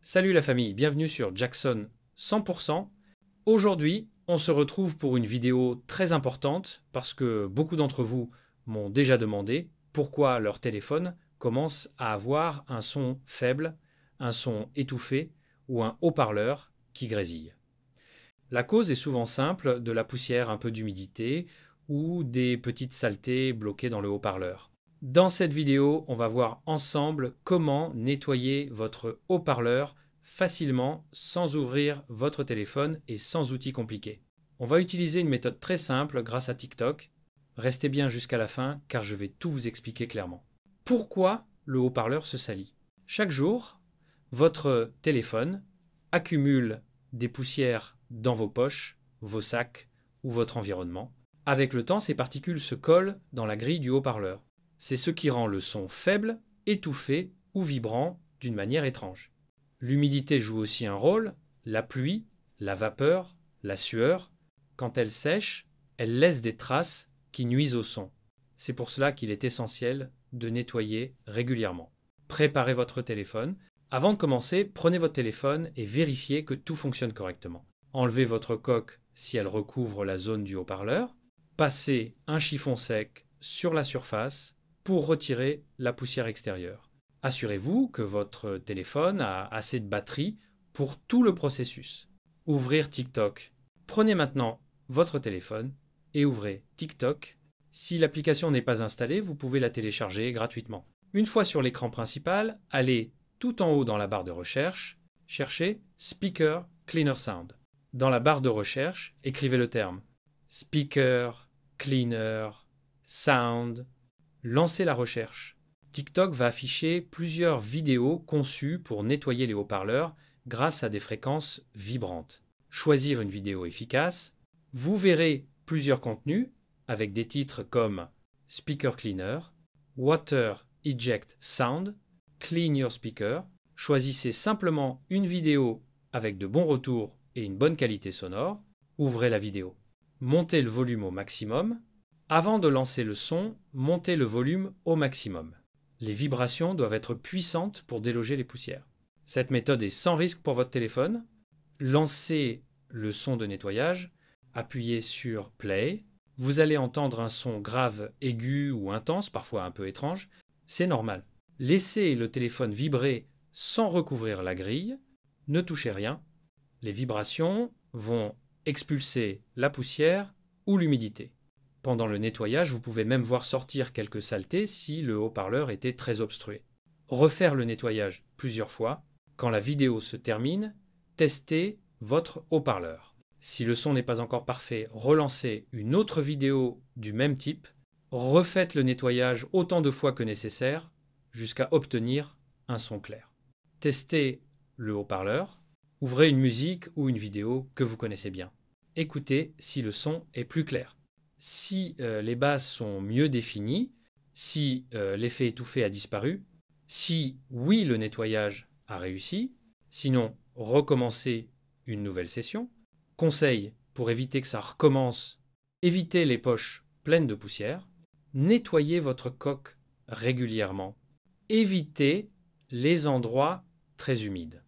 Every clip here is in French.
Salut la famille, bienvenue sur Jackson 100%. Aujourd'hui, on se retrouve pour une vidéo très importante parce que beaucoup d'entre vous m'ont déjà demandé pourquoi leur téléphone commence à avoir un son faible, un son étouffé ou un haut-parleur qui grésille. La cause est souvent simple, de la poussière, un peu d'humidité ou des petites saletés bloquées dans le haut-parleur. Dans cette vidéo, on va voir ensemble comment nettoyer votre haut-parleur facilement sans ouvrir votre téléphone et sans outils compliqués. On va utiliser une méthode très simple grâce à TikTok. Restez bien jusqu'à la fin car je vais tout vous expliquer clairement. Pourquoi le haut-parleur se salit? Chaque jour, votre téléphone accumule des poussières dans vos poches, vos sacs ou votre environnement. Avec le temps, ces particules se collent dans la grille du haut-parleur. C'est ce qui rend le son faible, étouffé ou vibrant d'une manière étrange. L'humidité joue aussi un rôle, la pluie, la vapeur, la sueur. Quand elle sèche, elle laisse des traces qui nuisent au son. C'est pour cela qu'il est essentiel de nettoyer régulièrement. Préparez votre téléphone. Avant de commencer, prenez votre téléphone et vérifiez que tout fonctionne correctement. Enlevez votre coque si elle recouvre la zone du haut-parleur. Passez un chiffon sec sur la surface pour retirer la poussière extérieure. Assurez-vous que votre téléphone a assez de batterie pour tout le processus. Ouvrir TikTok. Prenez maintenant votre téléphone et ouvrez TikTok. Si l'application n'est pas installée, vous pouvez la télécharger gratuitement. Une fois sur l'écran principal, allez tout en haut dans la barre de recherche, cherchez Speaker Cleaner Sound. Dans la barre de recherche, écrivez le terme Speaker Cleaner Sound. Lancez la recherche. TikTok va afficher plusieurs vidéos conçues pour nettoyer les haut-parleurs grâce à des fréquences vibrantes. Choisir une vidéo efficace. Vous verrez plusieurs contenus avec des titres comme Speaker Cleaner, Water Eject Sound, Clean Your Speaker. Choisissez simplement une vidéo avec de bons retours et une bonne qualité sonore. Ouvrez la vidéo. Montez le volume au maximum. Avant de lancer le son, montez le volume au maximum. Les vibrations doivent être puissantes pour déloger les poussières. Cette méthode est sans risque pour votre téléphone. Lancez le son de nettoyage, appuyez sur Play. Vous allez entendre un son grave, aigu ou intense, parfois un peu étrange. C'est normal. Laissez le téléphone vibrer sans recouvrir la grille. Ne touchez rien. Les vibrations vont expulser la poussière ou l'humidité. Pendant le nettoyage, vous pouvez même voir sortir quelques saletés si le haut-parleur était très obstrué. Refaire le nettoyage plusieurs fois. Quand la vidéo se termine, testez votre haut-parleur. Si le son n'est pas encore parfait, relancez une autre vidéo du même type. Refaites le nettoyage autant de fois que nécessaire jusqu'à obtenir un son clair. Testez le haut-parleur. Ouvrez une musique ou une vidéo que vous connaissez bien. Écoutez si le son est plus clair. Si les basses sont mieux définies, si l'effet étouffé a disparu, si oui le nettoyage a réussi, sinon recommencez une nouvelle session. Conseil pour éviter que ça recommence, évitez les poches pleines de poussière, nettoyez votre coque régulièrement, évitez les endroits très humides.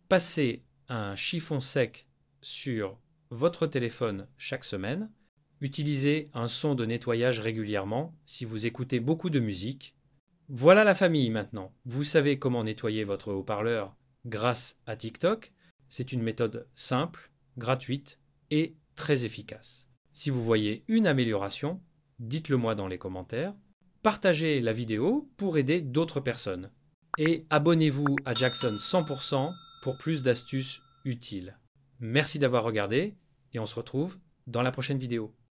Passez un chiffon sec sur votre téléphone chaque semaine. Utilisez un son de nettoyage régulièrement si vous écoutez beaucoup de musique. Voilà la famille maintenant. Vous savez comment nettoyer votre haut-parleur grâce à TikTok. C'est une méthode simple, gratuite et très efficace. Si vous voyez une amélioration, dites-le moi dans les commentaires. Partagez la vidéo pour aider d'autres personnes. Et abonnez-vous à Jackson 100% pour plus d'astuces utiles. Merci d'avoir regardé et on se retrouve dans la prochaine vidéo.